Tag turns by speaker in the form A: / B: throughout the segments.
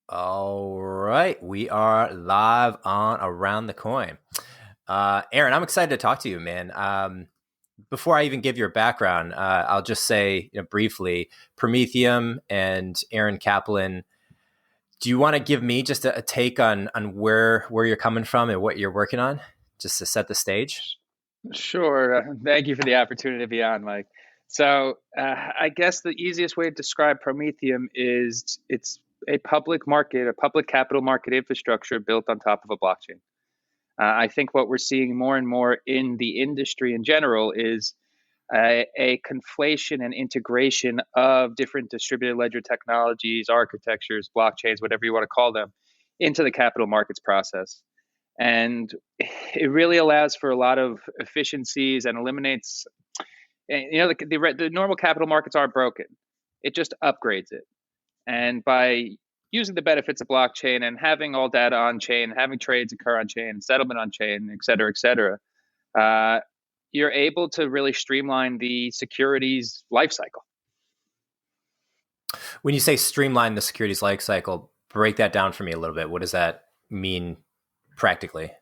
A: All right, we are live on Around the Coin. Aaron, I'm excited to talk to you, man. Before I even give your background, I'll just say briefly, Promethium and Aaron Kaplan. Do you want to give me just a take on where you're coming from and what you're working on, just to set the stage?
B: Sure. Thank you for the opportunity to be on, Mike. I guess the easiest way to describe Prometheum is it's a public market, a public capital market infrastructure built on top of a blockchain. I think what we're seeing more and more in the industry in general is a conflation and integration of different distributed ledger technologies, architectures, blockchains, whatever you want to call them, into the capital markets process. And it really allows for a lot of efficiencies and eliminates, the normal capital markets are broken. It just upgrades it. And by using the benefits of blockchain and having all data on chain, having trades occur on chain, settlement on chain, et cetera, uh, you're able to really streamline the securities lifecycle.
A: When you say streamline the securities life cycle, break that down for me a little bit. What does that mean practically?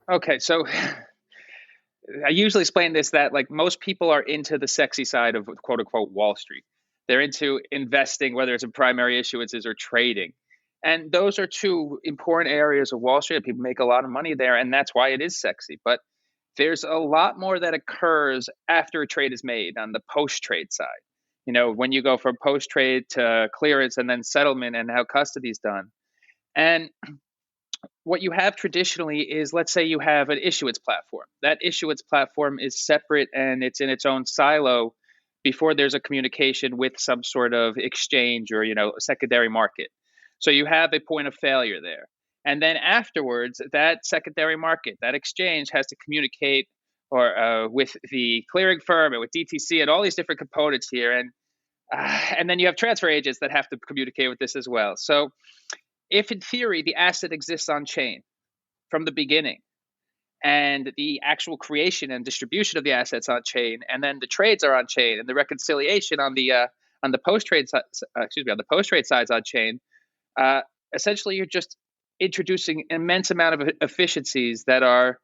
B: Okay, so I usually explain this that like most people are into the sexy side of quote unquote Wall Street. They're into investing, whether it's in primary issuances or trading. And those are two important areas of Wall Street. People make a lot of money there, and that's why it is sexy. But there's a lot more that occurs after a trade is made on the post trade side. You know, when you go from post trade to clearance and then settlement and how custody is done. And what you have traditionally is, let's say you have an issuance platform. That issuance platform is separate and it's in its own silo before there's a communication with some sort of exchange or, a secondary market. So you have a point of failure there. And then afterwards, that secondary market, that exchange has to communicate or with the clearing firm and with DTC and all these different components here. And then you have transfer agents that have to communicate with this as well. So if in theory the asset exists on chain from the beginning and the actual creation and distribution of the assets on chain and then the trades are on chain and the reconciliation on the post trade on the post trade sides on chain, uh, essentially you're just introducing an immense amount of efficiencies that are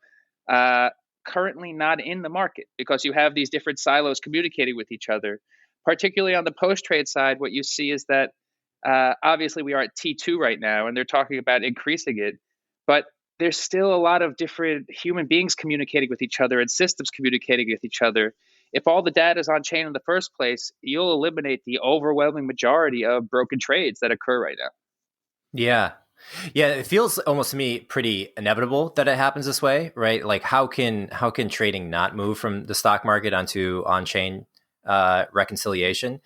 B: currently not in the market because you have these different silos communicating with each other. Particularly on the post trade side, what you see is that obviously, we are at T2 right now, and they're talking about increasing it. But there's still a lot of different human beings communicating with each other and systems communicating with each other. If all the data is on chain in the first place, you'll eliminate the overwhelming majority of broken trades that occur right now.
A: Yeah. Yeah, it feels almost to me pretty inevitable that it happens this way, right? Like how can trading not move from the stock market onto on-chain reconciliation?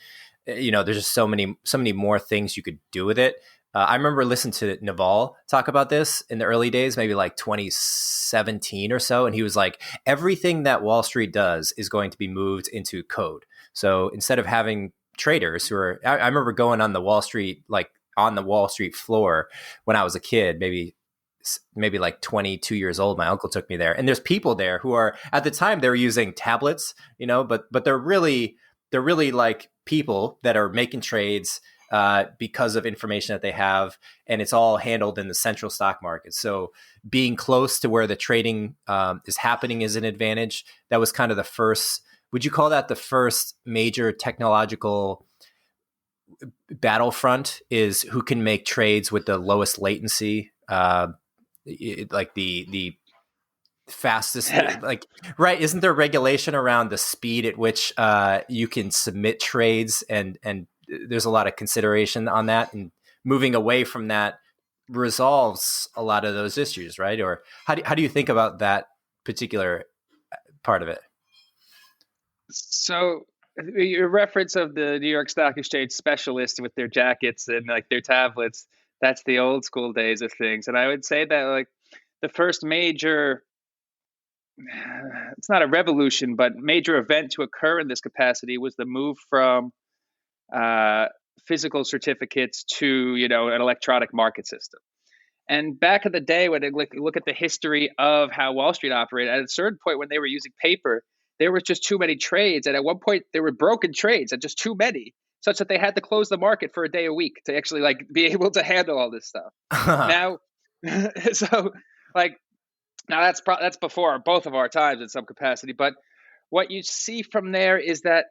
A: There's just so many more things you could do with it. I remember listening to Naval talk about this in the early days, maybe like 2017 or so, and he was like, everything that Wall Street does is going to be moved into code. So instead of having traders who are, I remember going on the Wall Street, like on the Wall Street floor when I was a kid, maybe like 22 years old. My uncle took me there, and there's people there who are at the time they were using tablets, but they're really like people that are making trades because of information that they have, and it's all handled in the central stock market. So being close to where the trading is happening is an advantage. That was kind of the first. Would you call that the first major technological battlefront? Is who can make trades with the lowest latency, like the fastest, like, right? Isn't there regulation around the speed at which you can submit trades, and there's a lot of consideration on that, and moving away from that resolves a lot of those issues, right? Or how do you think about that particular part of it?
B: So your reference of the New York Stock Exchange specialists with their jackets and like their tablets, that's the old school days of things. And I would say that like the first major, it's not a revolution, but major event to occur in this capacity was the move from uh, physical certificates to, an electronic market system. And back in the day, when they look at the history of how Wall Street operated, at a certain point when they were using paper, there was just too many trades. And at one point, there were broken trades and just too many. such that they had to close the market for a day a week to actually like be able to handle all this stuff. Now, so like now that's before both of our times in some capacity. But what you see from there is that,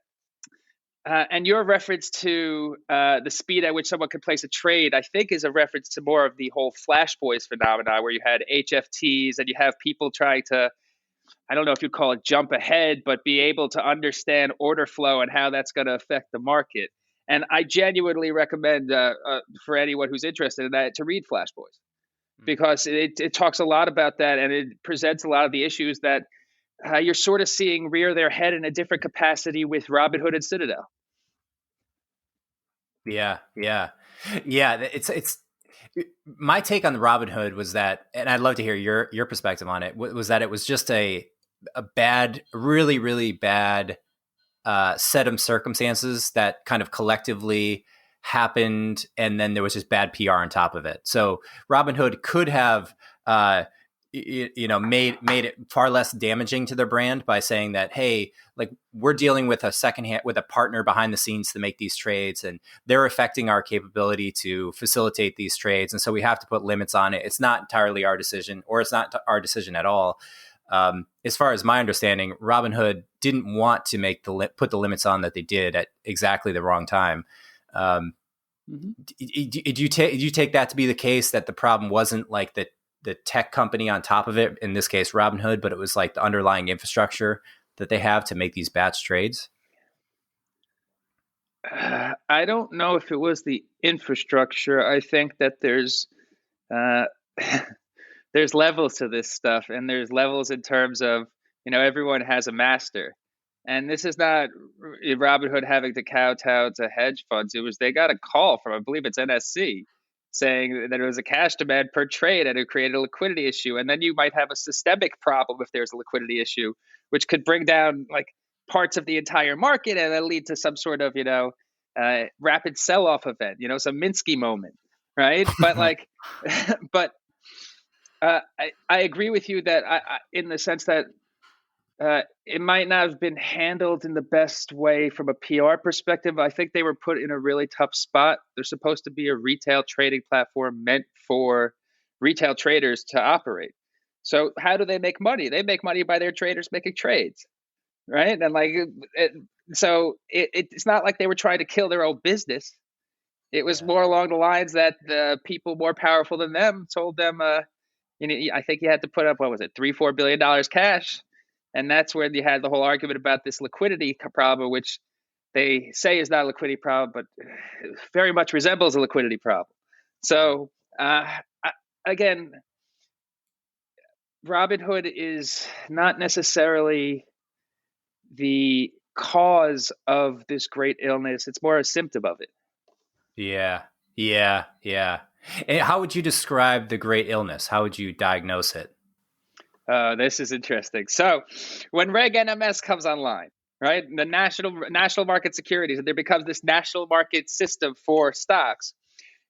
B: and your reference to the speed at which someone could place a trade, I think, is a reference to more of the whole Flash Boys phenomena, where you had HFTs and you have people trying to, I don't know if you'd call it jump ahead, but be able to understand order flow and how that's going to affect the market. And I genuinely recommend for anyone who's interested in that to read Flash Boys, because it talks a lot about that, and it presents a lot of the issues that you're sort of seeing rear their head in a different capacity with Robinhood and Citadel.
A: Yeah. It's my take on the Robinhood was that, and I'd love to hear your perspective on it, was that it was just a bad, really, really bad set of circumstances that kind of collectively happened, and then there was just bad PR on top of it. So Robinhood could have made it far less damaging to their brand by saying that, hey, like, we're dealing with a partner behind the scenes to make these trades, and they're affecting our capability to facilitate these trades, and so we have to put limits on it. It's not entirely our decision, or it's not our decision at all. As far as my understanding, Robinhood didn't want to put the limits on that they did at exactly the wrong time. Did you take that to be the case, that the problem wasn't like the tech company on top of it, in this case Robinhood, but it was like the underlying infrastructure that they have to make these batch trades?
B: I don't know if it was the infrastructure. I think that there's there's levels to this stuff, and there's levels in terms of, everyone has a master. And this is not Robinhood having to kowtow to hedge funds. They got a call from, I believe it's NSC, saying that it was a cash demand per trade and it created a liquidity issue. And then you might have a systemic problem if there's a liquidity issue, which could bring down like parts of the entire market and then lead to some sort of, rapid sell-off event, some Minsky moment, right? But like, I agree with you that in the sense that it might not have been handled in the best way from a PR perspective. I think they were put in a really tough spot. They're supposed to be a retail trading platform meant for retail traders to operate. So how do they make money? They make money by their traders making trades, right? And like, it's not like they were trying to kill their own business. It was more along the lines that the people more powerful than them told them, I think you had to put up, what was it, $3-4 billion cash. And that's where you had the whole argument about this liquidity problem, which they say is not a liquidity problem, but very much resembles a liquidity problem. So again, Robinhood is not necessarily the cause of this great illness. It's more a symptom of it.
A: Yeah. And how would you describe the great illness? How would you diagnose it?
B: This is interesting. So when Reg NMS comes online, right, the national market securities, and there becomes this national market system for stocks,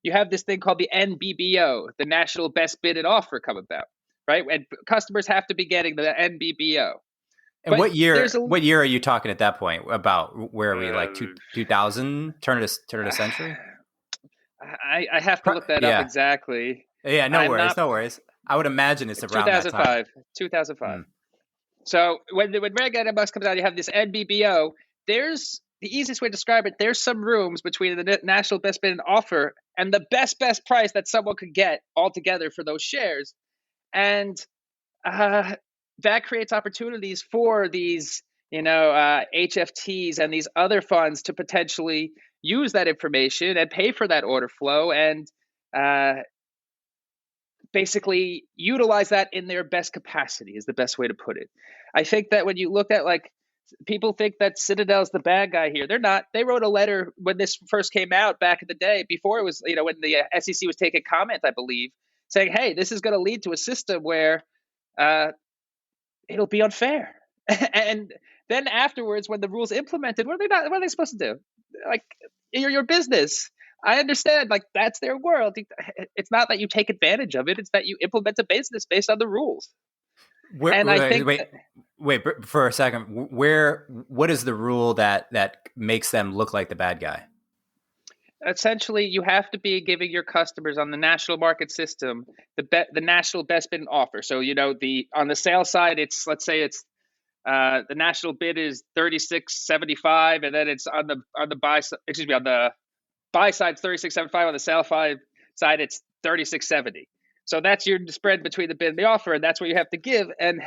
B: you have this thing called the NBBO, the National Best Bid and Offer, come about, right? And customers have to be getting the NBBO.
A: And what year are you talking at that point about? Where are we, like 2000, turn of the century?
B: I have to look that up exactly.
A: Yeah, no worries. I would imagine it's around
B: 2005.
A: that time.
B: 2005. So when Reg NMS comes out, you have this NBBO. There's the easiest way to describe it. There's some rooms between the National Best Bid and Offer and the best price that someone could get altogether for those shares, and that creates opportunities for these, HFTs and these other funds to potentially use that information and pay for that order flow and basically utilize that in their best capacity is the best way to put it. I think that when you look at, like, people think that Citadel's the bad guy here. They're not. They wrote a letter when this first came out back in the day, before it was, when the SEC was taking comment, I believe, saying, hey, this is going to lead to a system where it'll be unfair. And then afterwards, when the rules implemented, what are they supposed to do? Like, your business. I understand, like, that's their world. It's not that you take advantage of it. It's that you implement a business based on the rules.
A: Wait for a second. What is the rule that makes them look like the bad guy?
B: essentially you have to be giving your customers on the national market system the national best bid and offer. So the on the sales side, it's, let's say it's the national bid is 36.75, and then it's on the buy excuse me on the buy side 36.75, on the sell side it's 36.70. So that's your spread between the bid and the offer, and that's what you have to give. And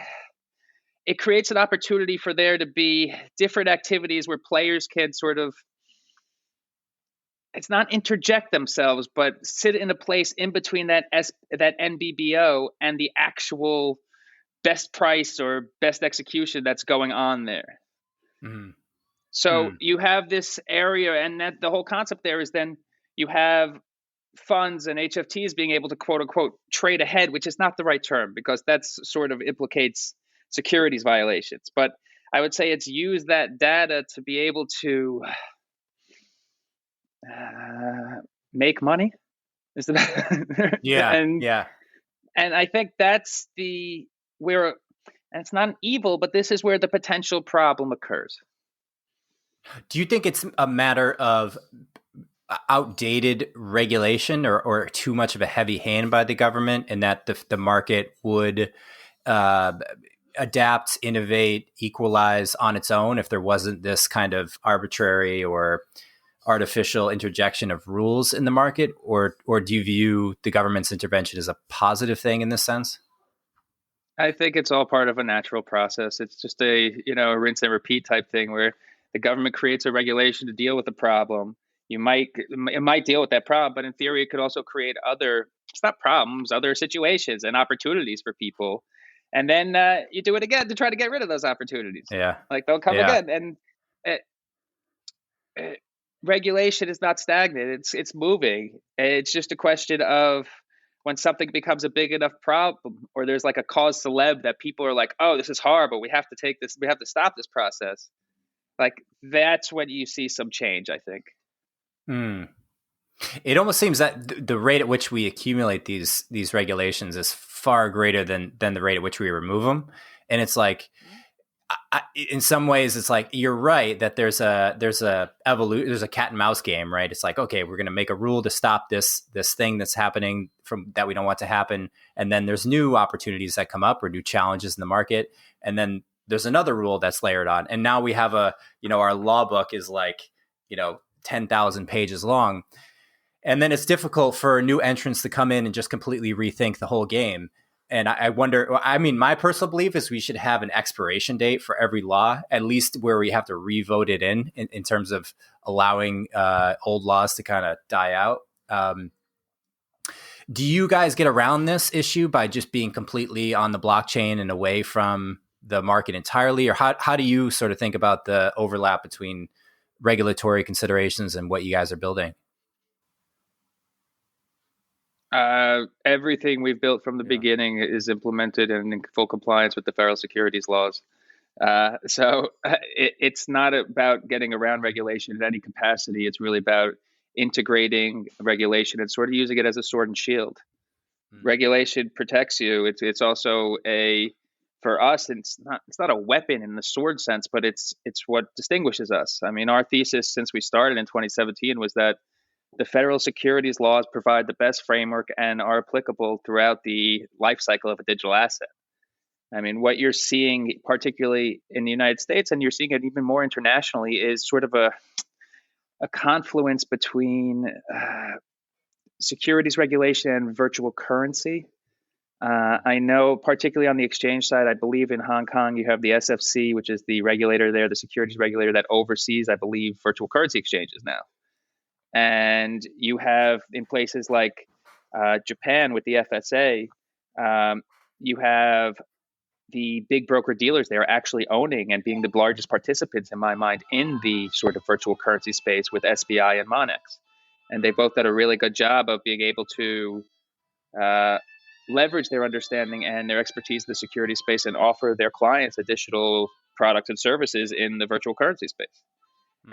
B: it creates an opportunity for there to be different activities where players can sort of, it's not interject themselves, but sit in a place in between that NBBO and the actual best price or best execution that's going on there.
A: Mm.
B: So you have this area, and that the whole concept there is then you have funds and HFTs being able to quote unquote trade ahead, which is not the right term because that's sort of implicates securities violations. But I would say it's used that data to be able to make money. Is the and I think that's where, and it's not an evil, but this is where the potential problem occurs.
A: Do you think it's a matter of outdated regulation or too much of a heavy hand by the government, and that the market would adapt, innovate, equalize on its own if there wasn't this kind of arbitrary or artificial interjection of rules in the market? Or do you view the government's intervention as a positive thing in this sense?
B: I think it's all part of a natural process. It's just a rinse and repeat type thing where the government creates a regulation to deal with a problem. It might deal with that problem, but in theory, it could also create other, it's not problems, other situations and opportunities for people. And then you do it again to try to get rid of those opportunities.
A: Yeah.
B: Like they'll come again. And regulation is not stagnant. It's moving. It's just a question of when something becomes a big enough problem, or there's like a cause celeb that people are like, oh, this is horrible, we have to stop this process. Like that's when you see some change, I think.
A: It almost seems that the rate at which we accumulate these regulations is far greater than the rate at which we remove them. And it's like, in some ways, it's like you're right that there's a cat and mouse game, right? It's like, okay, we're going to make a rule to stop this thing that's happening from that we don't want to happen, and then there's new opportunities that come up or new challenges in the market, and then there's another rule that's layered on, and now we have our law book is like 10,000 pages long, and then it's difficult for new entrants to come in and just completely rethink the whole game. And I wonder, I mean, my personal belief is we should have an expiration date for every law, at least where we have to re-vote it in terms of allowing old laws to kind of die out. Do you guys get around this issue by just being completely on the blockchain and away from the market entirely? Or how do you sort of think about the overlap between regulatory considerations and what you guys are building?
B: Everything we've built from the beginning is implemented and in full compliance with the Federal Securities Laws. So it's not about getting around regulation in any capacity. It's really about integrating regulation and sort of using it as a sword and shield. Regulation protects you. It's also for us, it's not a weapon in the sword sense, but it's what distinguishes us. I mean, our thesis since we started in 2017 was that the federal securities laws provide the best framework and are applicable throughout the life cycle of a digital asset. I mean, what you're seeing, particularly in the United States, and you're seeing it even more internationally, is sort of a confluence between securities regulation and virtual currency. I know, particularly on the exchange side, I believe in Hong Kong, you have the SFC, which is the regulator there, the securities regulator that oversees, I believe, virtual currency exchanges now. And you have in places like Japan with the FSA, you have the big broker dealers there actually owning and being the largest participants, in my mind, in the sort of virtual currency space with SBI and Monex. And they both did a really good job of being able to leverage their understanding and their expertise in the security space and offer their clients additional products and services in the virtual currency space.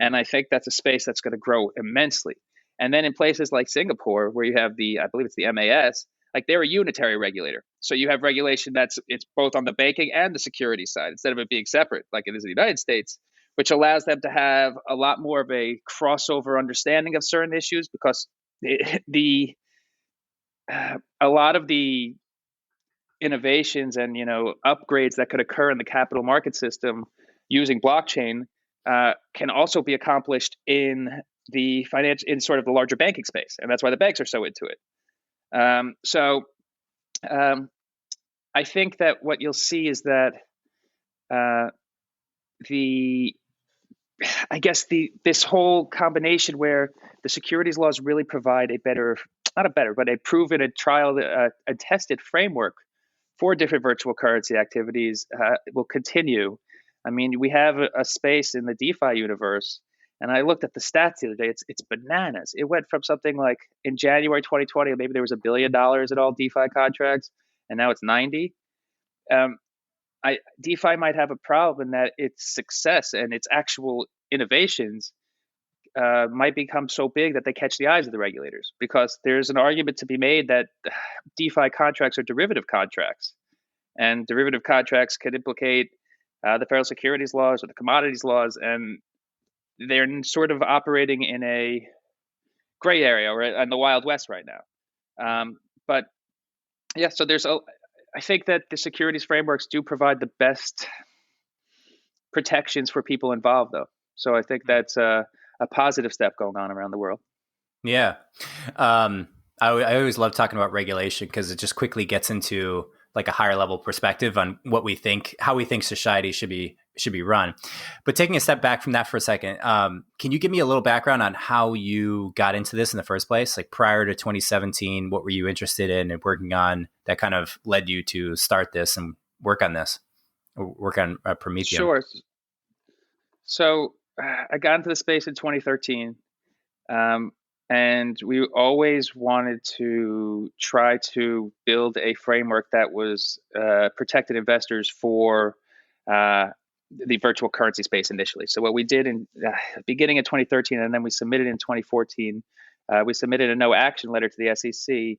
B: And I think that's a space that's going to grow immensely. And then in places like Singapore, where you have I believe it's the MAS, like they're a unitary regulator. So you have regulation it's both on the banking and the security side, instead of it being separate, like it is in the United States, which allows them to have a lot more of a crossover understanding of certain issues, because a lot of the innovations and upgrades that could occur in the capital market system using blockchain can also be accomplished in the in sort of the larger banking space, and that's why the banks are so into it. I think that what you'll see is that this whole combination where the securities laws really provide a proven and trial a tested framework for different virtual currency activities will continue. I mean, we have a space in the DeFi universe, and I looked at the stats the other day. It's bananas. It went from something like in January 2020, maybe there was $1 billion in all DeFi contracts, and now it's 90. DeFi might have a problem in that its success and its actual innovations might become so big that they catch the eyes of the regulators, because there's an argument to be made that DeFi contracts are derivative contracts, and derivative contracts could implicate the Federal Securities Laws or the commodities laws, and they're sort of operating in a gray area or in the Wild West right now. But yeah, so I think that the securities frameworks do provide the best protections for people involved, though. So I think that's a positive step going on around the world.
A: Yeah. I always love talking about regulation because it just quickly gets into like a higher level perspective on how we think society should be run. But taking a step back from that for a second, can you give me a little background on how you got into this in the first place? Like prior to 2017, what were you interested in and working on that kind of led you to start this and work on Promethium?
B: Sure. So I got into the space in 2013. And we always wanted to try to build a framework that was protected investors for the virtual currency space initially. So what we did in beginning of 2013, and then we submitted in 2014, we submitted a no action letter to the SEC,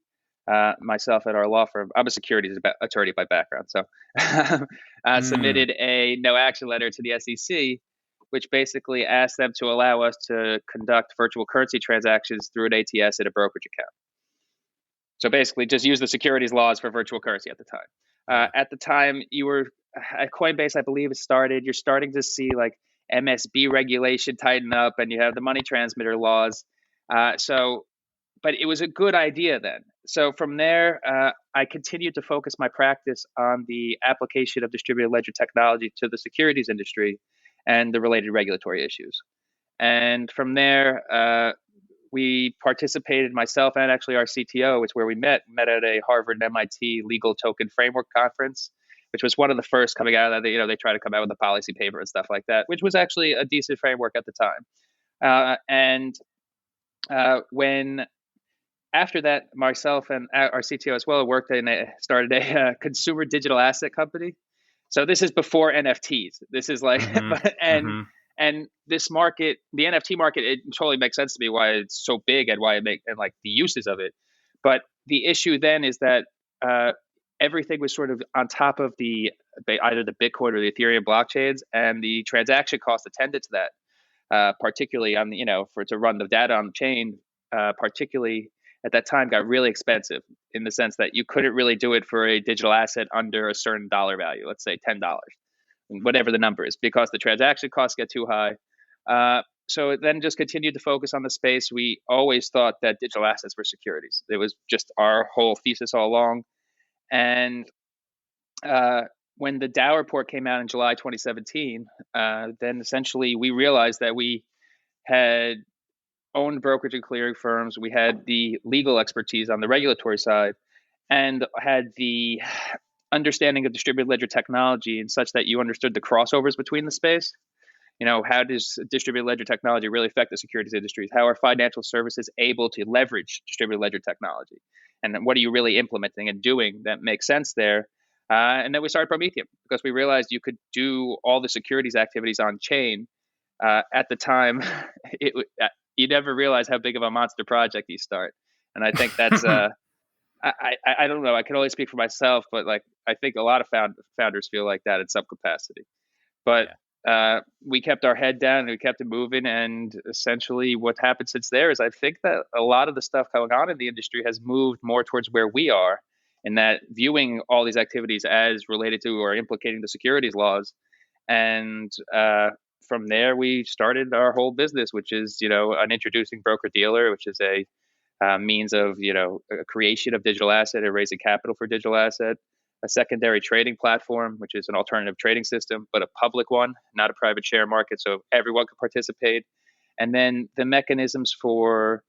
B: myself at our law firm. I'm a securities attorney by background. So submitted a no action letter to the SEC, which basically asked them to allow us to conduct virtual currency transactions through an ATS at a brokerage account. So basically just use the securities laws for virtual currency at the time. At the time, you were at Coinbase, I believe it started. You're starting to see like MSB regulation tighten up, and you have the money transmitter laws. But it was a good idea then. So from there, I continued to focus my practice on the application of distributed ledger technology to the securities industry and the related regulatory issues. And from there, we participated, myself and actually our CTO, it's where we met at a Harvard and MIT legal token framework conference, which was one of the first coming out of that. They try to come out with a policy paper and stuff like that, which was actually a decent framework at the time. When after that, myself and our CTO as well started a consumer digital asset company. So this is before NFTs. This is like, and this market, the NFT market, it totally makes sense to me why it's so big and why and like the uses of it. But the issue then is that everything was sort of on top of either the Bitcoin or the Ethereum blockchains, and the transaction cost attendant to that, particularly on to run the data on the chain, particularly at that time, got really expensive in the sense that you couldn't really do it for a digital asset under a certain dollar value, let's say $10, whatever the number is, because the transaction costs get too high. So then just continued to focus on the space. We always thought that digital assets were securities. It was just our whole thesis all along. And when the Dow report came out in July 2017, then essentially we realized that we had owned brokerage and clearing firms. We had the legal expertise on the regulatory side, and had the understanding of distributed ledger technology in such that you understood the crossovers between the space. How does distributed ledger technology really affect the securities industries? How are financial services able to leverage distributed ledger technology? And what are you really implementing and doing that makes sense there? And then we started Promethium because we realized you could do all the securities activities on chain. At the time, you never realize how big of a monster project you start. And I think that's, I don't know, I can only speak for myself, but like, I think a lot of founders feel like that in some capacity. But we kept our head down and we kept it moving. And essentially what happened since there is I think that a lot of the stuff going on in the industry has moved more towards where we are, in that viewing all these activities as related to or implicating the securities laws. And from there, we started our whole business, which is, an introducing broker dealer, which is a means of, a creation of digital asset or raising capital for digital asset, a secondary trading platform, which is an alternative trading system, but a public one, not a private share market, so everyone can participate. And then the mechanisms for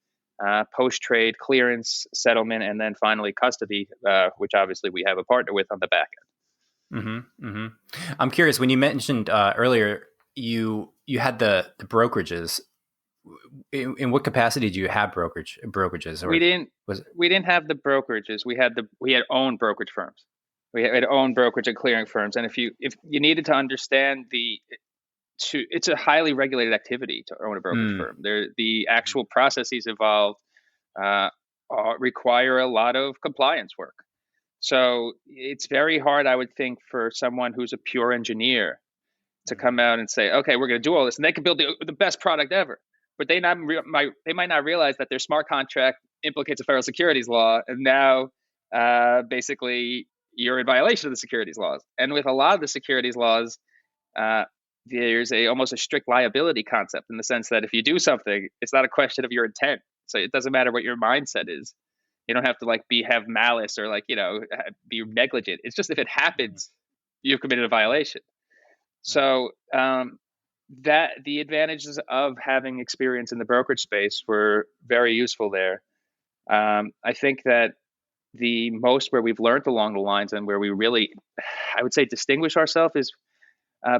B: post-trade clearance, settlement, and then finally custody, which obviously we have a partner with on the back end.
A: Mm-hmm, mm-hmm. I'm curious, when you mentioned earlier, you had the brokerages. In what capacity do you have brokerages? Or
B: we didn't have the brokerages. We had owned brokerage firms. We had owned brokerage and clearing firms. And if you needed to understand it's a highly regulated activity to own a brokerage firm. The actual processes involved require a lot of compliance work. So it's very hard, I would think, for someone who's a pure engineer to come out and say, okay, we're going to do all this, and they can build the best product ever. But they might not realize that their smart contract implicates a federal securities law, and now basically you're in violation of the securities laws. And with a lot of the securities laws, there's almost a strict liability concept, in the sense that if you do something, it's not a question of your intent. So it doesn't matter what your mindset is. You don't have to have malice or be negligent. It's just if it happens, you've committed a violation. So that the advantages of having experience in the brokerage space were very useful there. I think that the most where we've learned along the lines and where we really, I would say, distinguish ourselves is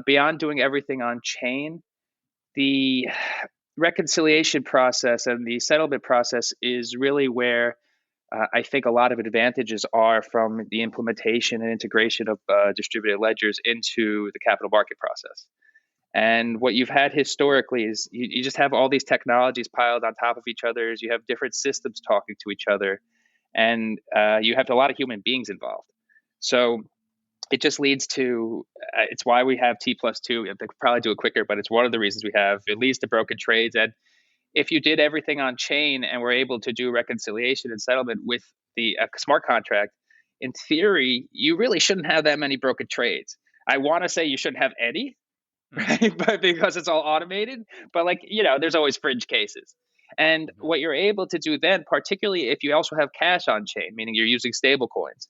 B: beyond doing everything on chain. The reconciliation process and the settlement process is really where I think a lot of advantages are from the implementation and integration of distributed ledgers into the capital market process. And what you've had historically is you just have all these technologies piled on top of each other. You have different systems talking to each other, and you have a lot of human beings involved. So it just leads to, it's why we have T+2. They could probably do it quicker, but it's one of the reasons we have at least the broken trades. And if you did everything on chain and were able to do reconciliation and settlement with the smart contract, in theory, you really shouldn't have that many broken trades. I want to say you shouldn't have any, right? But because it's all automated, but there's always fringe cases. And what you're able to do then, particularly if you also have cash on chain, meaning you're using stable coins,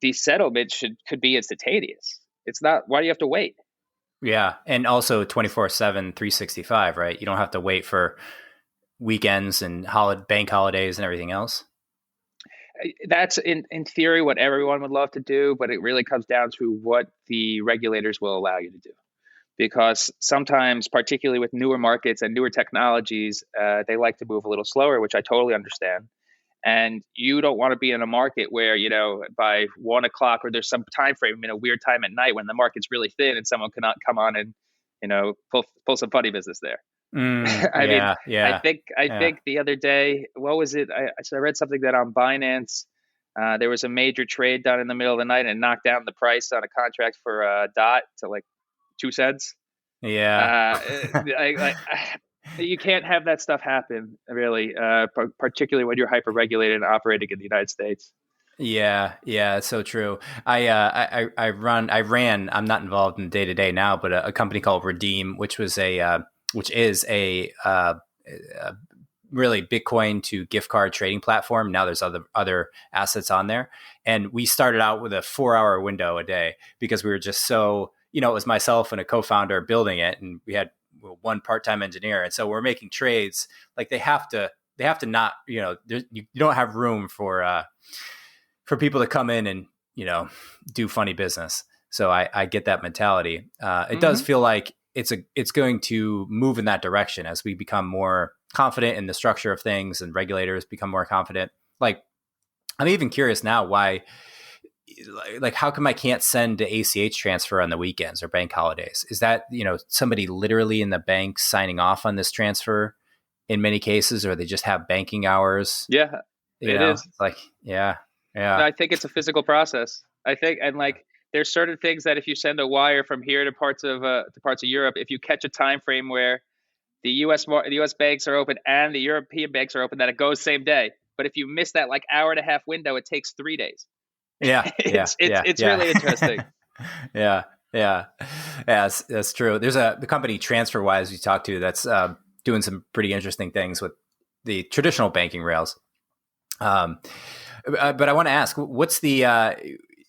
B: the settlement could be instantaneous. It's not, why do you have to wait?
A: Yeah. And also 24/7, 365, right? You don't have to wait for weekends and bank holidays and everything else.
B: That's in theory what everyone would love to do, but it really comes down to what the regulators will allow you to do. Because sometimes, particularly with newer markets and newer technologies, they like to move a little slower, which I totally understand. And you don't want to be in a market where, by 1 o'clock or there's some time frame in a weird time at night when the market's really thin and someone cannot come on and, pull some funny business there. I think the other day, what was it? I read something that on Binance, there was a major trade done in the middle of the night and knocked down the price on a contract for a DOT to 2 cents.
A: Yeah.
B: You can't have that stuff happen, really, particularly when you're hyper regulated and operating in the United States.
A: Yeah, it's so true. I ran. I'm not involved in day to day now, but a company called Redeem, which is a really Bitcoin to gift card trading platform. Now there's other assets on there, and we started out with a 4-hour window a day because we were just so, it was myself and a co-founder building it, and we had one part-time engineer, and so we're making trades they have to not, you don't have room for people to come in and do funny business. So I get that mentality. It does feel like it's going to move in that direction as we become more confident in the structure of things and regulators become more confident. I'm even curious now why. How come I can't send an ACH transfer on the weekends or bank holidays? Is that, somebody literally in the bank signing off on this transfer in many cases, or they just have banking hours?
B: Yeah, it is.
A: Yeah.
B: I think it's a physical process. I think, and there's certain things that if you send a wire from here to parts of Europe, if you catch a time frame where the U.S. banks are open and the European banks are open, that it goes same day. But if you miss that like hour and a half window, it takes 3 days.
A: Yeah, yeah,
B: It's really interesting.
A: Yeah, yeah, yeah. That's true. There's the company TransferWise we talked to that's doing some pretty interesting things with the traditional banking rails. But I want to ask, what's the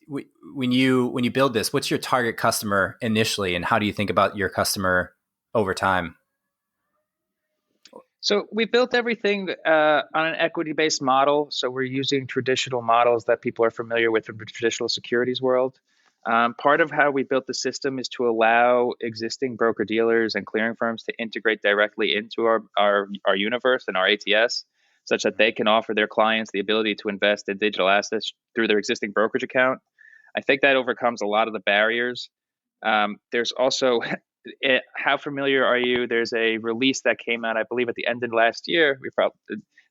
A: when you build this, what's your target customer initially, and how do you think about your customer over time?
B: So we built everything on an equity-based model. So we're using traditional models that people are familiar with from the traditional securities world. Part of how we built the system is to allow existing broker-dealers and clearing firms to integrate directly into our universe and our ATS, such that they can offer their clients the ability to invest in digital assets through their existing brokerage account. I think that overcomes a lot of the barriers. There's also, how familiar are you? There's a release that came out, I believe, at the end of last year.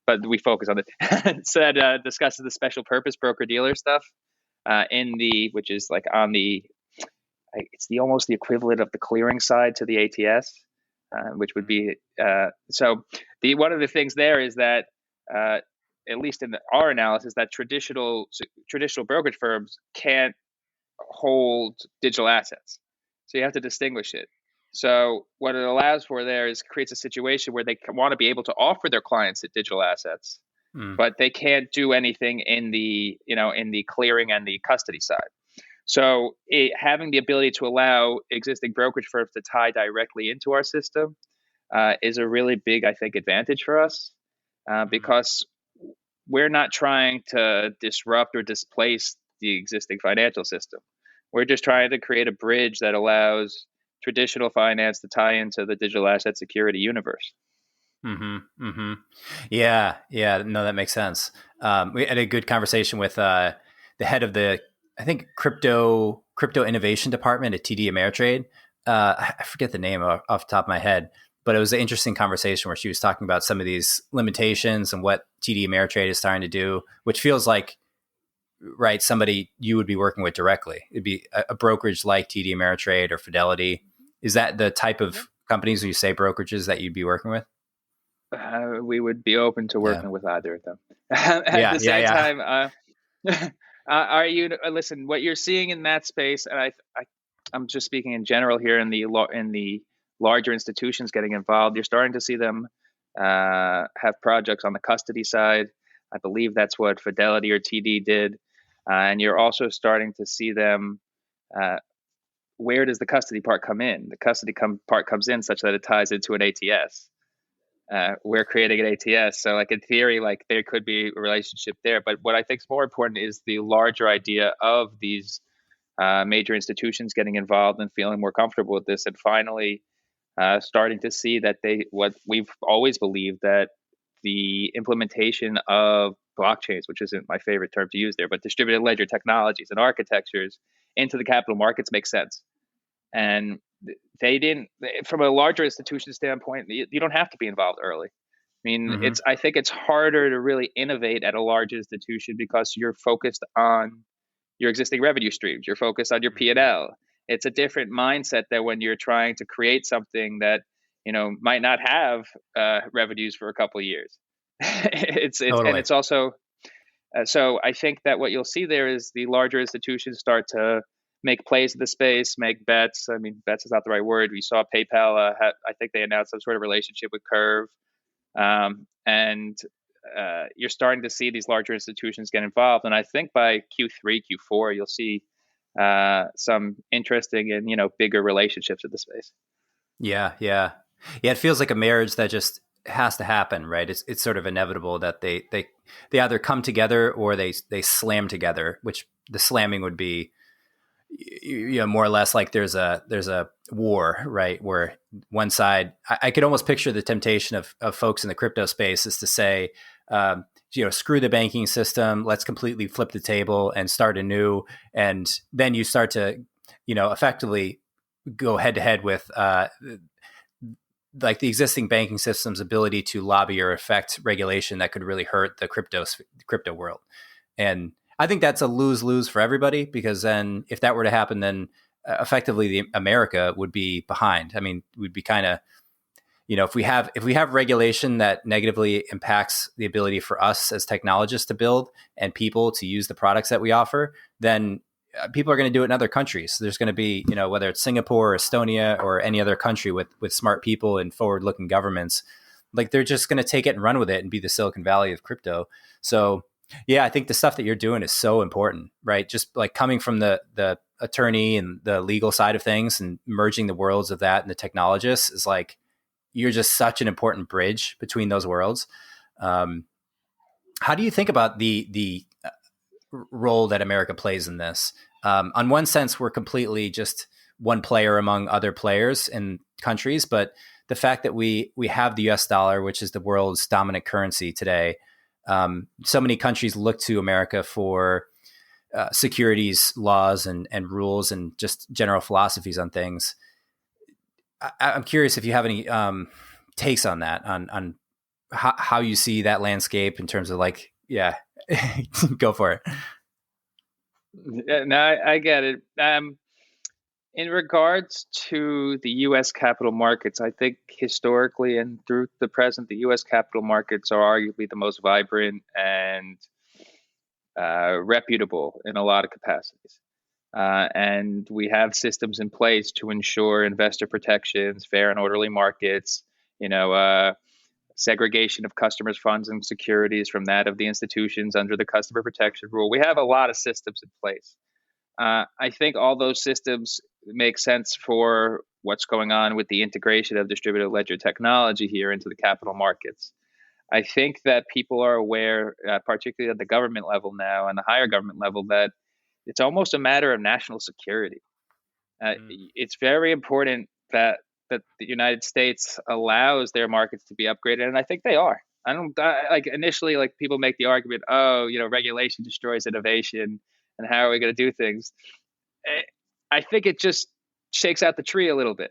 B: But we focus on it. It said discusses the special purpose broker-dealer stuff. Which is like on it's almost the equivalent of the clearing side to the ATS, which would be one of the things there is that at least in our analysis, that traditional brokerage firms can't hold digital assets, so you have to distinguish it. So what it allows for there is creates a situation where they want to be able to offer their clients digital assets. But they can't do anything in the clearing and the custody side. So having the ability to allow existing brokerage firms to tie directly into our system is a really big, I think, advantage for us because we're not trying to disrupt or displace the existing financial system. We're just trying to create a bridge that allows traditional finance to tie into the digital asset security universe.
A: Yeah. No, that makes sense. We had a good conversation with the head of the, I think, crypto innovation department at TD Ameritrade. I forget the name off the top of my head, but it was an interesting conversation where she was talking about some of these limitations and what TD Ameritrade is starting to do, which feels like, right, somebody you would be working with directly. It'd be a brokerage like TD Ameritrade or Fidelity. Is that the type of companies, when you say brokerages, that you'd be working with?
B: We would be open to working with either of them. At the same time, listen, what you're seeing in that space, and I'm just speaking in general here in the larger institutions getting involved, you're starting to see them have projects on the custody side. I believe that's what Fidelity or TD did. And you're also starting to see them, where does the custody part come in? The custody part comes in such that it ties into an ATS. We're creating an ATS. So like in theory, like there could be a relationship there. But what I think is more important is the larger idea of these major institutions getting involved and feeling more comfortable with this, and finally starting to see that what we've always believed, that the implementation of blockchains, which isn't my favorite term to use there, but distributed ledger technologies and architectures into the capital markets makes sense. And they didn't, from a larger institution standpoint, you don't have to be involved early. I mean, I think it's harder to really innovate at a large institution because you're focused on your existing revenue streams. You're focused on your P&L. It's a different mindset than when you're trying to create something that, might not have revenues for a couple of years. Totally. And it's also, so I think that what you'll see there is the larger institutions start to make plays in the space, make bets. I mean, bets is not the right word. We saw PayPal, I think they announced some sort of relationship with Curve. And you're starting to see these larger institutions get involved. And I think by Q3, Q4, you'll see some interesting and, bigger relationships in the space.
A: Yeah. It feels like a marriage that just has to happen, right? It's sort of inevitable that they either come together or they slam together, which the slamming would be, more or less like there's a war, right? Where one side, I could almost picture the temptation of folks in the crypto space is to say, screw the banking system, let's completely flip the table and start anew. And then you start to, effectively go head to head with, like the existing banking system's ability to lobby or affect regulation that could really hurt the crypto world. And I think that's a lose-lose for everybody, because then if that were to happen, then effectively the America would be behind. I mean, we'd be kind of, if we have regulation that negatively impacts the ability for us as technologists to build and people to use the products that we offer, then people are going to do it in other countries. So there's going to be, whether it's Singapore or Estonia or any other country with smart people and forward-looking governments, like they're just going to take it and run with it and be the Silicon Valley of crypto. So yeah, I think the stuff that you're doing is so important, right? Just like coming from the attorney and the legal side of things and merging the worlds of that and the technologists is like, you're just such an important bridge between those worlds. How do you think about the role that America plays in this? On one sense, we're completely just one player among other players in countries, but the fact that we have the US dollar, which is the world's dominant currency today, so many countries look to America for securities laws and rules and just general philosophies on things. I'm curious if you have any takes on that, on how you see that landscape in terms of like, yeah, go for it.
B: No, I get it. In regards to the U.S. capital markets, I think historically and through the present, the U.S. capital markets are arguably the most vibrant and reputable in a lot of capacities. And we have systems in place to ensure investor protections, fair and orderly markets, segregation of customers' funds and securities from that of the institutions under the customer protection rule. We have a lot of systems in place. I think all those systems make sense for what's going on with the integration of distributed ledger technology here into the capital markets. I think that people are aware, particularly at the government level now and the higher government level, that it's almost a matter of national security. It's very important that the United States allows their markets to be upgraded, and I think they are. Initially, like people make the argument, regulation destroys innovation, and how are we going to do things? I think it just shakes out the tree a little bit,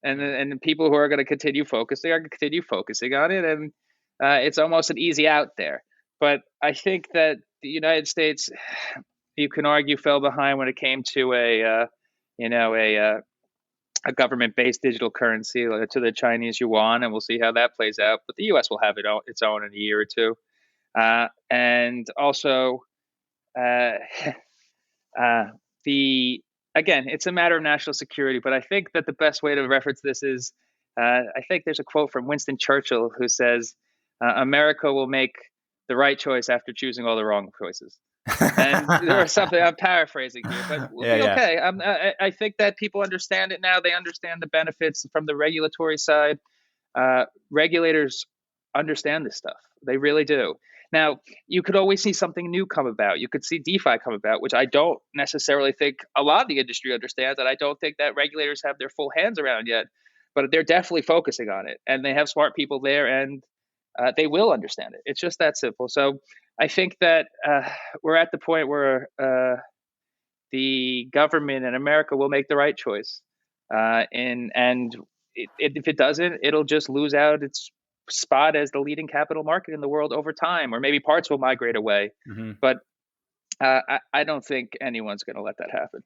B: and people who are going to continue focusing are going to continue focusing on it, and it's almost an easy out there. But I think that the United States, you can argue, fell behind when it came to a government-based digital currency to the Chinese yuan, and we'll see how that plays out. But the U.S. will have its own in a year or two, and also again, it's a matter of national security. But I think that the best way to reference this is, I think there's a quote from Winston Churchill who says, "America will make the right choice after choosing all the wrong choices." And there was something, I'm paraphrasing here, but we'll be okay. I think that people understand it now. They understand the benefits from the regulatory side. Regulators understand this stuff. They really do. Now, you could always see something new come about. You could see DeFi come about, which I don't necessarily think a lot of the industry understands, and I don't think that regulators have their full hands around yet, but they're definitely focusing on it, and they have smart people there, and they will understand it. It's just that simple. So I think that we're at the point where the government in America will make the right choice. And if it doesn't, it'll just lose out its spot as the leading capital market in the world over time, or maybe parts will migrate away. Mm-hmm. But I don't think anyone's going to let that happen.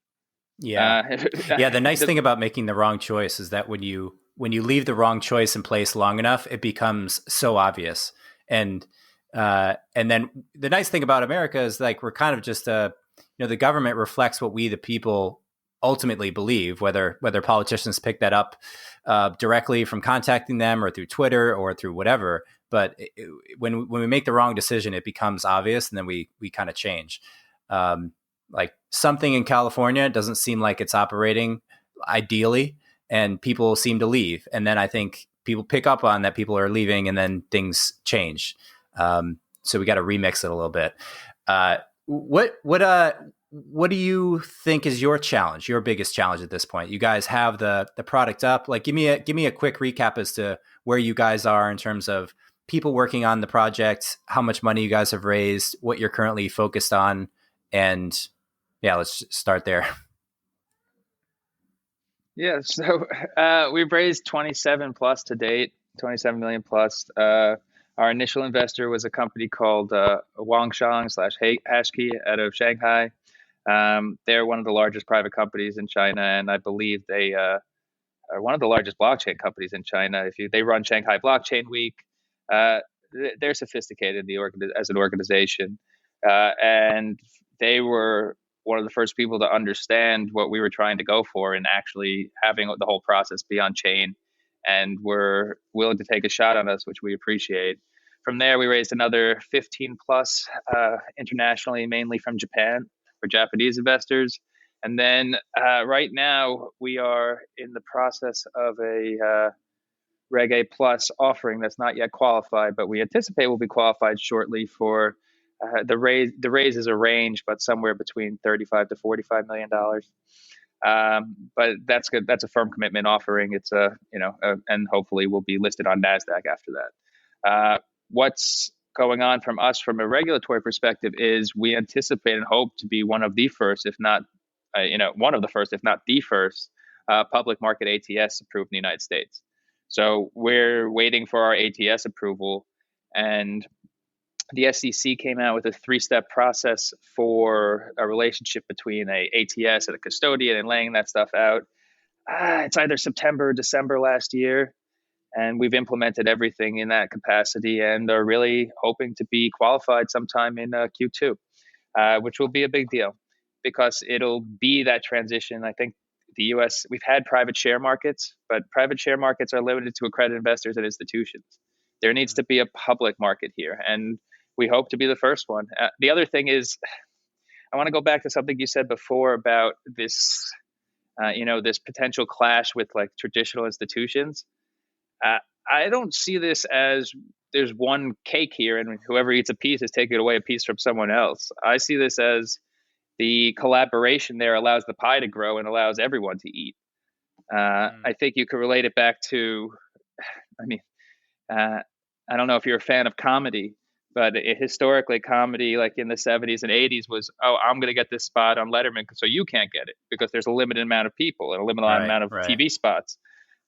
A: Yeah. Yeah. The nice thing about making the wrong choice is that when you leave the wrong choice in place long enough, it becomes so obvious. And then the nice thing about America is like, we're kind of just the government reflects what we, the people, ultimately believe, whether politicians pick that up directly from contacting them or through Twitter or through whatever. But when we make the wrong decision, it becomes obvious, and then we kind of change. Like something in California doesn't seem like it's operating ideally, and people seem to leave. And then I think people pick up on that people are leaving, and then things change. So we got to remix it a little bit. What do you think is your challenge, your biggest challenge at this point? You guys have the product up. Like, give me a quick recap as to where you guys are in terms of people working on the project, how much money you guys have raised, what you're currently focused on, and yeah, let's start there.
B: Yeah, so we've raised 27 plus to date, 27 million plus. Our initial investor was a company called Wangshan slash Hashkey out of Shanghai. They're one of the largest private companies in China, and I believe they are one of the largest blockchain companies in China. They run Shanghai Blockchain Week, uh, they're sophisticated as an organization, and they were one of the first people to understand what we were trying to go for and actually having the whole process be on chain, and were willing to take a shot on us, which we appreciate. From there, we raised another 15 plus internationally, mainly from Japan for Japanese investors. And then right now, we are in the process of a Reg A Plus offering that's not yet qualified, but we anticipate will be qualified shortly for the raise. The raise is a range, but somewhere between 35 to $45 million. But that's good. That's a firm commitment offering. It's and hopefully will be listed on NASDAQ after that. What's going on from us from a regulatory perspective is we anticipate and hope to be one of the first, if not, one of the first, if not the first, public market ATS approved in the United States. So we're waiting for our ATS approval, and the SEC came out with a 3-step process for a relationship between a ATS and a custodian and laying that stuff out. It's either September or December last year, and we've implemented everything in that capacity and are really hoping to be qualified sometime in Q2, which will be a big deal because it'll be that transition. I think the U.S., we've had private share markets, but private share markets are limited to accredited investors and institutions. There needs to be a public market here, and we hope to be the first one. The other thing is, I want to go back to something you said before about this, this potential clash with like traditional institutions. I don't see this as there's one cake here, and whoever eats a piece is taking away a piece from someone else. I see this as the collaboration there allows the pie to grow and allows everyone to eat. I think you could relate it back to, I don't know if you're a fan of comedy, but historically comedy, like in the 70s and 80s, was, I'm going to get this spot on Letterman, so you can't get it because there's a limited amount of people and a limited amount of TV spots.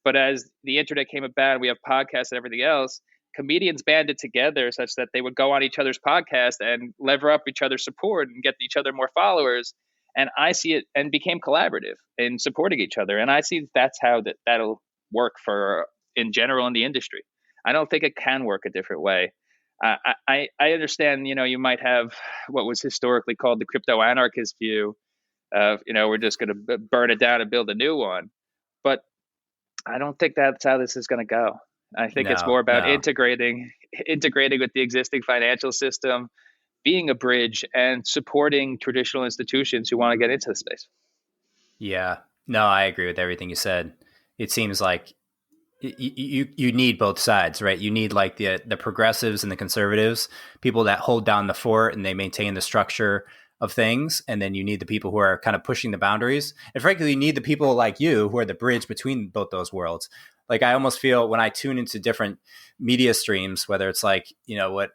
B: But as the internet came about, we have podcasts and everything else, comedians banded together such that they would go on each other's podcast and lever up each other's support and get each other more followers. And I see it and became collaborative in supporting each other. And I see that's how that'll work for in general in the industry. I don't think it can work a different way. I understand, you might have what was historically called the crypto anarchist view of, we're just going to burn it down and build a new one. But I don't think that's how this is going to go. I think it's more about integrating with the existing financial system, being a bridge, and supporting traditional institutions who want to get into the space.
A: Yeah, no, I agree with everything you said. It seems like you need both sides, right? You need like the progressives and the conservatives, people that hold down the fort and they maintain the structure of things. And then you need the people who are kind of pushing the boundaries. And frankly, you need the people like you who are the bridge between both those worlds. Like I almost feel when I tune into different media streams, whether it's like, what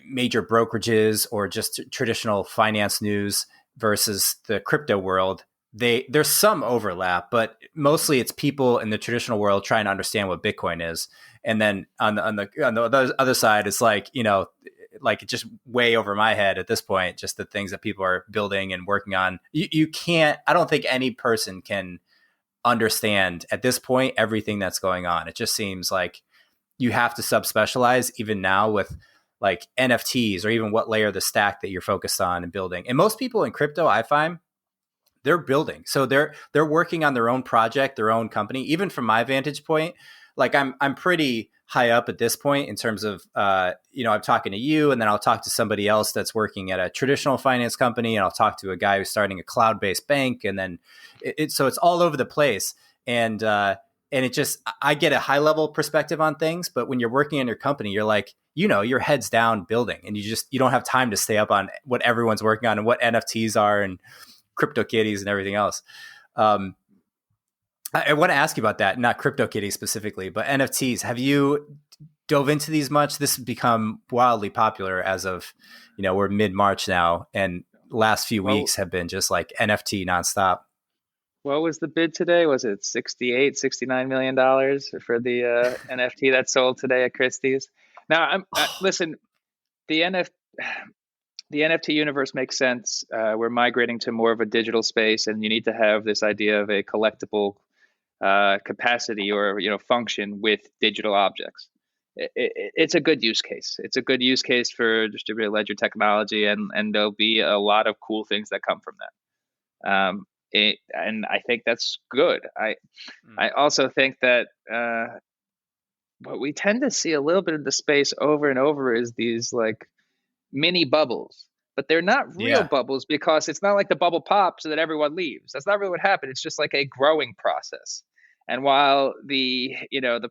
A: major brokerages or just traditional finance news versus the crypto world, there's some overlap, but mostly it's people in the traditional world trying to understand what Bitcoin is. And then on the other side, it's like, like just way over my head at this point, just the things that people are building and working on. You can't, I don't think any person can understand at this point everything that's going on. It just seems like you have to subspecialize even now with like NFTs or even what layer of the stack that you're focused on and building. And most people in crypto, I find, they're building. So they're working on their own project, their own company. Even from my vantage point, like I'm pretty high up at this point in terms of, I'm talking to you, and then I'll talk to somebody else that's working at a traditional finance company, and I'll talk to a guy who's starting a cloud-based bank, and then so it's all over the place. And it just, I get a high level perspective on things, but when you're working in your company, you're like, your head's down building, and you don't have time to stay up on what everyone's working on and what NFTs are and CryptoKitties and everything else. I want to ask you about that, not CryptoKitties specifically, but NFTs. Have you dove into these much? This has become wildly popular as of, we're mid-March now, and last few weeks have been just like NFT nonstop.
B: What was the bid today? Was it $68, $69 million for the NFT that sold today at Christie's? Now, listen. The NF the NFT universe makes sense. We're migrating to more of a digital space, and you need to have this idea of a collectible capacity or function with digital objects. It's a good use case. It's a good use case for distributed ledger technology, and there'll be a lot of cool things that come from that. And I think that's good. I also think that what we tend to see a little bit of the space over and over is these like mini bubbles, but they're not real
A: Yeah.
B: bubbles because it's not like the bubble pops and then everyone leaves. That's not really what happened. It's just like a growing process. And while the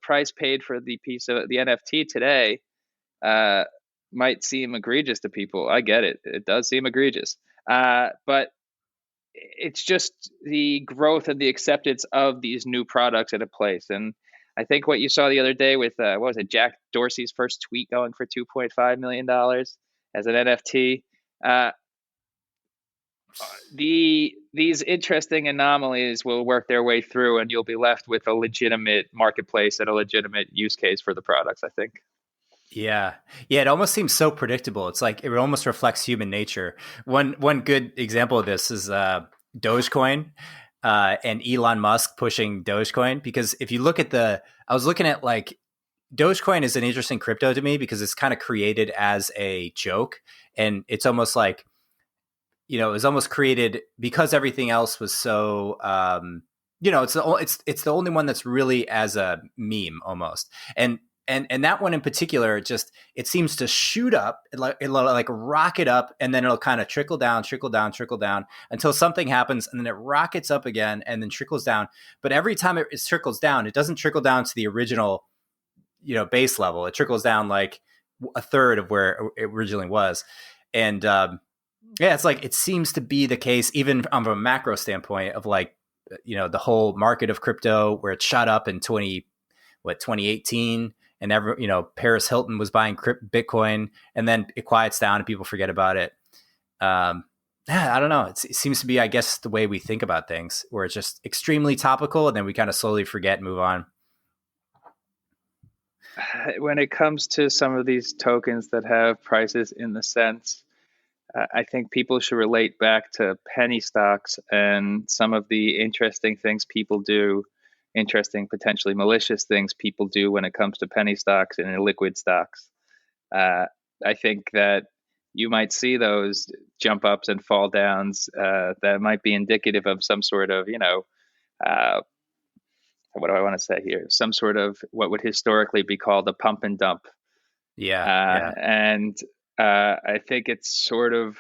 B: price paid for the piece of the NFT today might seem egregious to people, I get it. It does seem egregious, but it's just the growth and the acceptance of these new products at a place. And I think what you saw the other day with what was it, Jack Dorsey's first tweet going for $2.5 million as an NFT. These interesting anomalies will work their way through, and you'll be left with a legitimate marketplace and a legitimate use case for the products, I think.
A: Yeah. Yeah. It almost seems so predictable. It's like it almost reflects human nature. One good example of this is Dogecoin and Elon Musk pushing Dogecoin. Because if you look at I was looking at like Dogecoin is an interesting crypto to me because it's kind of created as a joke. And it's almost like, it was almost created because everything else was so, it's the only one that's really as a meme almost. And that one in particular, it seems to shoot up, it'll like rocket up, and then it'll kind of trickle down until something happens, and then it rockets up again, and then trickles down. But every time it trickles down, it doesn't trickle down to the original, base level. It trickles down like a third of where it originally was, and it's like it seems to be the case even from a macro standpoint of like, the whole market of crypto where it shot up in 2018. And Paris Hilton was buying Bitcoin, and then it quiets down and people forget about it. I don't know. It seems to be, I guess, the way we think about things, where it's just extremely topical, and then we kind of slowly forget and move on.
B: When it comes to some of these tokens that have prices in the cents, I think people should relate back to penny stocks and some of the interesting things people do. Interesting, potentially malicious things people do when it comes to penny stocks and illiquid stocks. I think that you might see those jump ups and fall downs that might be indicative of some sort of, what do I want to say here? Some sort of what would historically be called a pump and dump. And I think it's sort of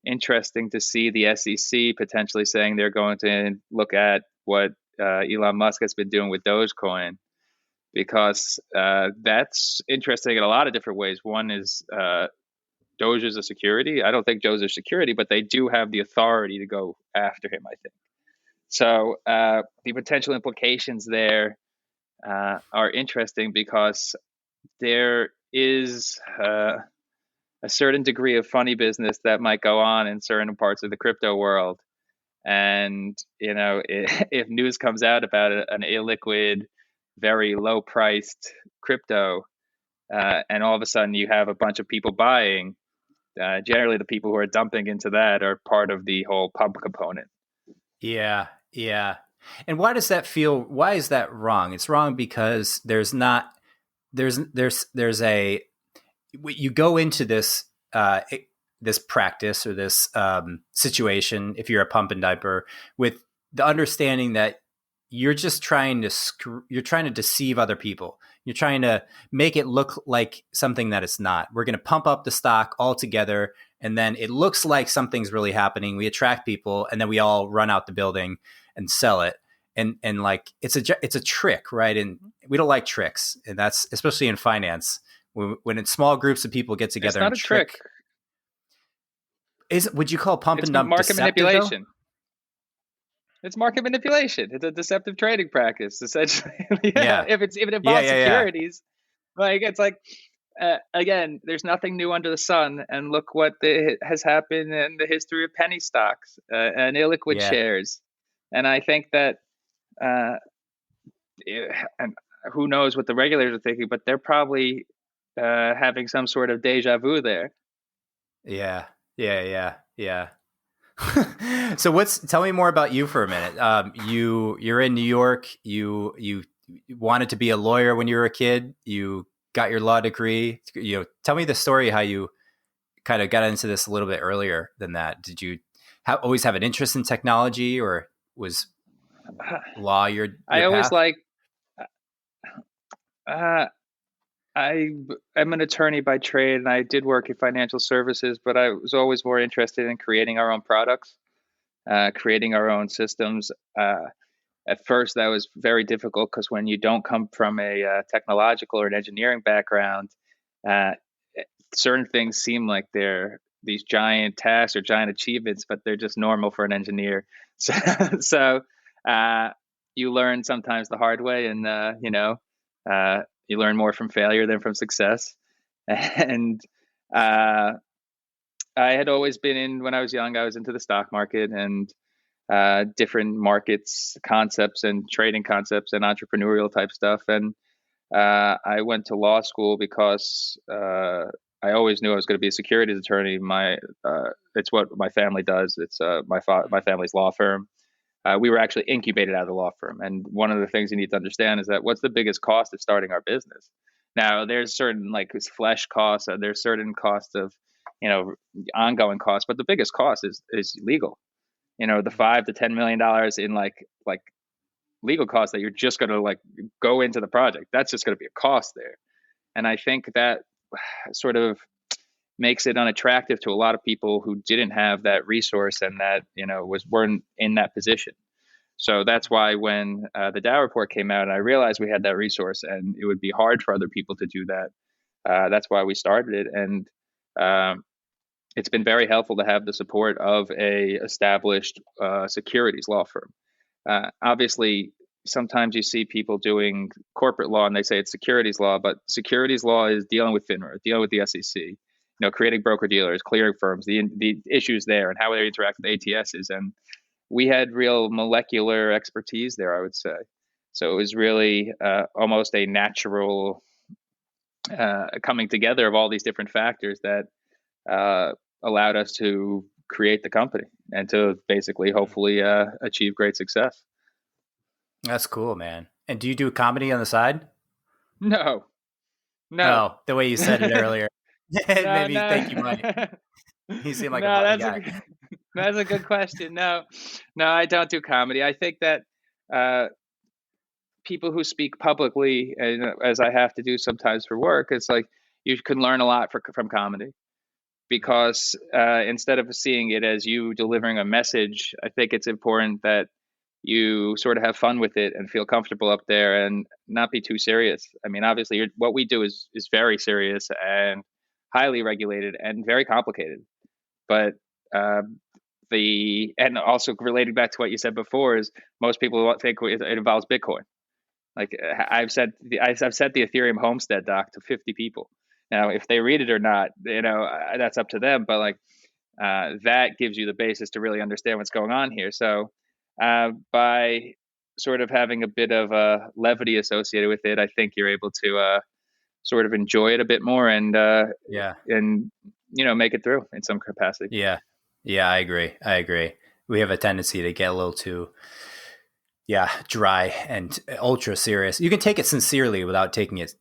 B: interesting to see the SEC potentially saying they're going to look at what Elon Musk has been doing with Dogecoin, because that's interesting in a lot of different ways. One is Doge is a security. I don't think Doge is a security, but they do have the authority to go after him, I think. So the potential implications there are interesting, because there is a certain degree of funny business that might go on in certain parts of the crypto world. And, if news comes out about an illiquid, very low priced crypto, and all of a sudden you have a bunch of people buying, generally the people who are dumping into that are part of the whole pump component.
A: Yeah. Yeah. And why is that wrong? It's wrong because you go into this, this practice or this situation, if you're a pump and dumper, with the understanding that you're just trying to deceive other people. You're trying to make it look like something that it's not. We're going to pump up the stock all together, and then it looks like something's really happening. We attract people, and then we all run out the building and sell it. And like it's a trick, right? And we don't like tricks, and that's especially in finance when it's small groups of people get together.
B: It's not a trick.
A: Would you call pump and dump
B: market manipulation? It's market manipulation. It's a deceptive trading practice, essentially. If it involves securities, like it's like again, there's nothing new under the sun. And look what has happened in the history of penny stocks and illiquid shares. And I think that, and who knows what the regulators are thinking, but they're probably having some sort of deja vu there.
A: Yeah. Yeah. Yeah. Yeah. So tell me more about you for a minute. You're in New York. You wanted to be a lawyer when you were a kid. You got your law degree. Tell me the story, how you kind of got into this a little bit earlier than that. Did you always have an interest in technology, or was law your
B: I always
A: path?
B: like, uh, I am an attorney by trade, and I did work in financial services, but I was always more interested in creating our own products, creating our own systems. At first, that was very difficult because when you don't come from a technological or an engineering background, uh, certain things seem like they're these giant tasks or giant achievements, but they're just normal for an engineer. So, so uh, you learn sometimes the hard way, and you learn more from failure than from success. And uh, I had always been in when I was young. I was into the stock market and different markets, concepts, and trading concepts, and entrepreneurial type stuff. And I went to law school because I always knew I was going to be a securities attorney. It's what my family does. It's my family's law firm. We were actually incubated out of the law firm. And one of the things you need to understand is that what's the biggest cost of starting our business? Now, there's certain like flesh costs, there's certain costs of, ongoing costs, but the biggest cost is legal. The $5 to $10 million in like legal costs that you're just going to like go into the project. That's just going to be a cost there. And I think that sort of makes it unattractive to a lot of people who didn't have that resource and that weren't in that position. So that's why when the Dow report came out, and I realized we had that resource and it would be hard for other people to do that. That's why we started it, and it's been very helpful to have the support of a established securities law firm. Obviously, sometimes you see people doing corporate law and they say it's securities law, but securities law is dealing with FINRA, dealing with the SEC, creating broker dealers, clearing firms, the issues there, and how they interact with ATSs. And we had real molecular expertise there, I would say. So it was really almost a natural coming together of all these different factors that allowed us to create the company and to basically hopefully achieve great success.
A: That's cool, man. And do you do comedy on the side?
B: No.
A: Oh, the way you said it earlier. Maybe
B: No.
A: you think you might. You seem like a
B: No,
A: funny guy.
B: that's a good question. No, I don't do comedy. I think that people who speak publicly, and as I have to do sometimes for work, it's like you can learn a lot from comedy, because instead of seeing it as you delivering a message, I think it's important that you sort of have fun with it and feel comfortable up there and not be too serious. I mean, obviously, what we do is very serious and highly regulated and very complicated. But and also relating back to what you said before is most people think it involves Bitcoin. Like I've said the Ethereum homestead doc to 50 people. Now, if they read it or not, that's up to them. But like that gives you the basis to really understand what's going on here. So by sort of having a bit of a levity associated with it, I think you're able to sort of enjoy it a bit more and make it through in some capacity.
A: Yeah, I agree. We have a tendency to get a little too dry and ultra serious. You can take it sincerely without taking it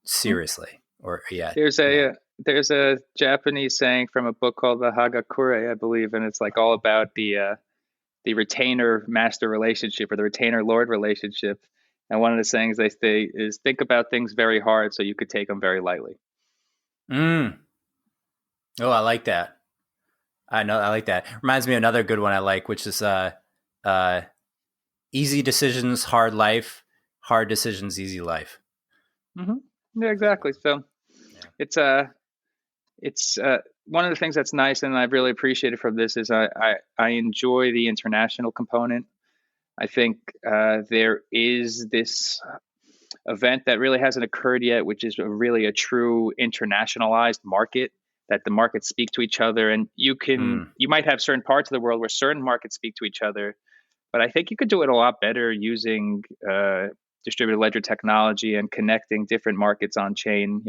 A: seriously.
B: There's a Japanese saying from a book called the Hagakure, I believe, and it's like all about the retainer master relationship or the retainer lord relationship. And one of the sayings they say is think about things very hard so you could take them very lightly.
A: Oh, I like that. I like that. Reminds me of another good one I like, which is easy decisions, hard life, hard decisions, easy life.
B: Mm-hmm. Yeah, exactly. So it's one of the things that's nice and I've really appreciated from this is I enjoy the international component. I think there is this event that really hasn't occurred yet, which is really a true internationalized market, that the markets speak to each other. And you might have certain parts of the world where certain markets speak to each other, but I think you could do it a lot better using distributed ledger technology and connecting different markets on chain,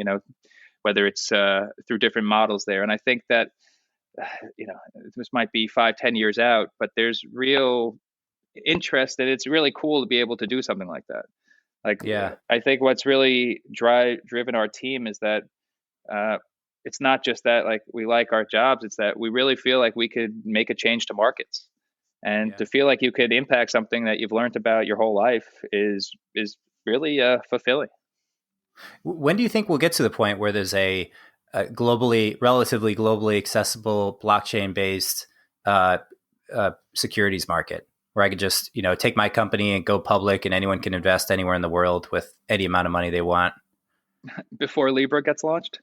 B: whether it's through different models there. And I think that, this might be 5-10 years out, but there's real interest, and it's really cool to be able to do something like that. I think what's really driven our team is that it's not just that we like our jobs, it's that we really feel like we could make a change to markets. And to feel like you could impact something that you've learned about your whole life is really fulfilling.
A: When do you think we'll get to the point where there's a relatively globally accessible blockchain-based securities market, where I could just, take my company and go public and anyone can invest anywhere in the world with any amount of money they want?
B: Before Libra gets launched?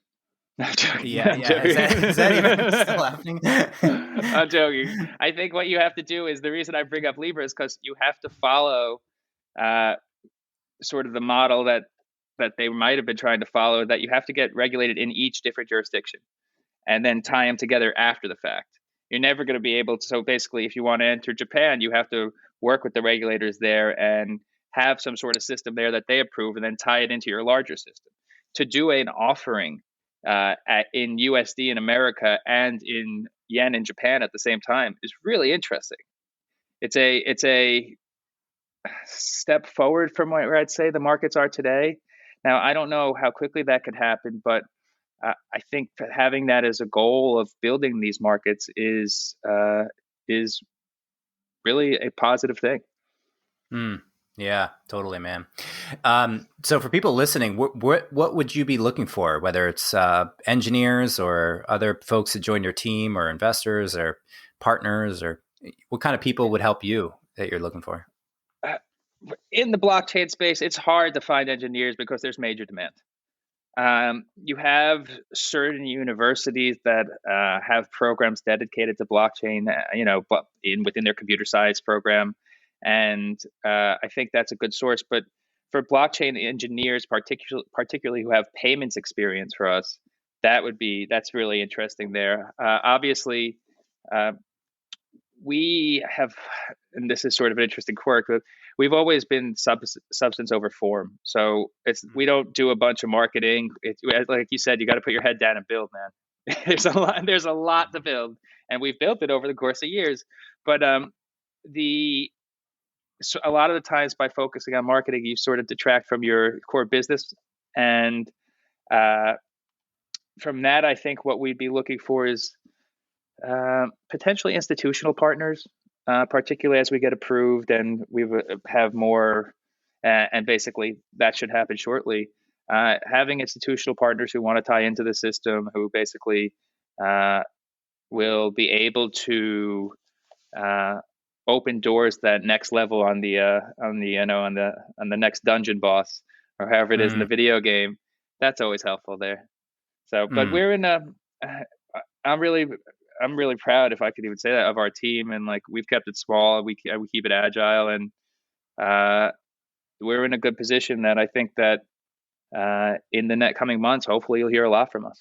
A: Yeah. Is that even still happening?
B: I'm joking. I think what you have to do is, the reason I bring up Libra is because you have to follow sort of the model that they might have been trying to follow, that you have to get regulated in each different jurisdiction and then tie them together after the fact. You're never going to be able to. So basically, if you want to enter Japan, you have to work with the regulators there and have some sort of system there that they approve, and then tie it into your larger system. To do an offering in USD in America and in yen in Japan at the same time is really interesting. It's a step forward from where I'd say the markets are today. Now, I don't know how quickly that could happen, but I think that having that as a goal of building these markets is really a positive thing.
A: Yeah, totally, man. So for people listening, what would you be looking for, whether it's engineers or other folks that join your team, or investors or partners, or what kind of people would help you that you're looking for?
B: In the blockchain space, it's hard to find engineers because there's major demand. You have certain universities that have programs dedicated to blockchain, within their computer science program. And I think that's a good source. But for blockchain engineers, particularly who have payments experience for us, that's really interesting there. Obviously, we have, and this is sort of an interesting quirk, but we've always been substance over form. So we don't do a bunch of marketing. Like you said, you got to put your head down and build, man. There's a lot to build, and we've built it over the course of years. But so a lot of the times, by focusing on marketing, you sort of detract from your core business. And from that, I think what we'd be looking for is potentially institutional partners, particularly as we get approved and we have more, and basically that should happen shortly. Having institutional partners who want to tie into the system, who basically will be able to open doors that next level on the next dungeon boss, or however it is in the video game. That's always helpful there. So, but we're in I'm really proud, if I could even say that, of our team, and we've kept it small. We keep it agile, and we're in a good position that I think that in the coming months, hopefully you'll hear a lot from us.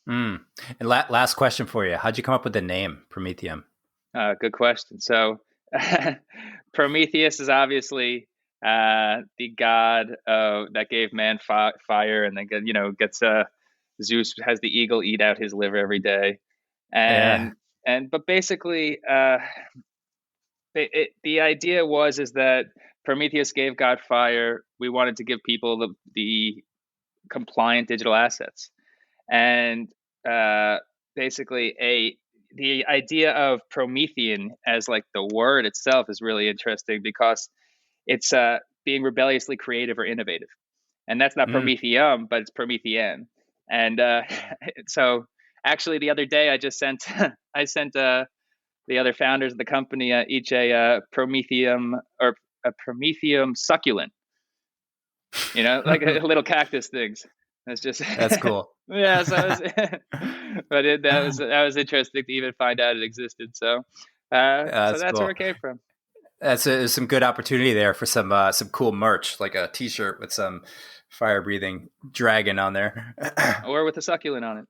A: And last question for you: how'd you come up with the name Promethium?
B: Good question. So Prometheus is obviously the god that gave man fire, and then gets Zeus has the eagle eat out his liver every day. But basically, the idea is that Prometheus gave God fire. We wanted to give people the compliant digital assets, and basically the idea of Promethean as the word itself is really interesting, because it's being rebelliously creative or innovative, and that's not Promethium, but it's Promethian. And so actually, the other day I sent the other founders of the company each a Promethium or a Promethium succulent, like a little cactus things. That's
A: cool.
B: Yeah, so that was interesting to even find out it existed. So that's cool. Where it came from.
A: That's some good opportunity there for some cool merch, like a T-shirt with some fire-breathing dragon on there,
B: or with a succulent on it.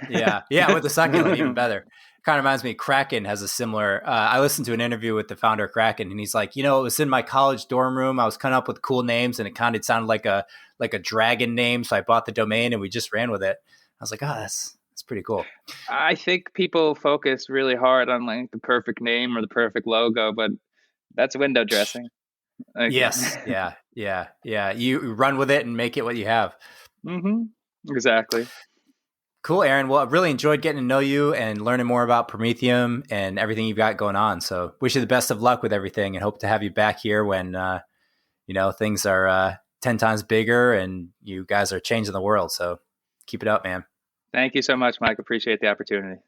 A: Yeah, with the succulent, even better. kind of reminds me, Kraken has a similar, I listened to an interview with the founder of Kraken, and he's like, it was in my college dorm room. I was coming up with cool names, and it kind of sounded like a dragon name. So I bought the domain and we just ran with it. I was like, oh, that's pretty cool.
B: I think people focus really hard on like the perfect name or the perfect logo, but that's window dressing. Like,
A: yes. Yeah. You run with it and make it what you have.
B: Mm-hmm. Exactly.
A: Cool, Aaron. Well, I've really enjoyed getting to know you and learning more about Promethium and everything you've got going on. So wish you the best of luck with everything and hope to have you back here when, things are 10 times bigger and you guys are changing the world. So keep it up, man.
B: Thank you so much, Mike. Appreciate the opportunity.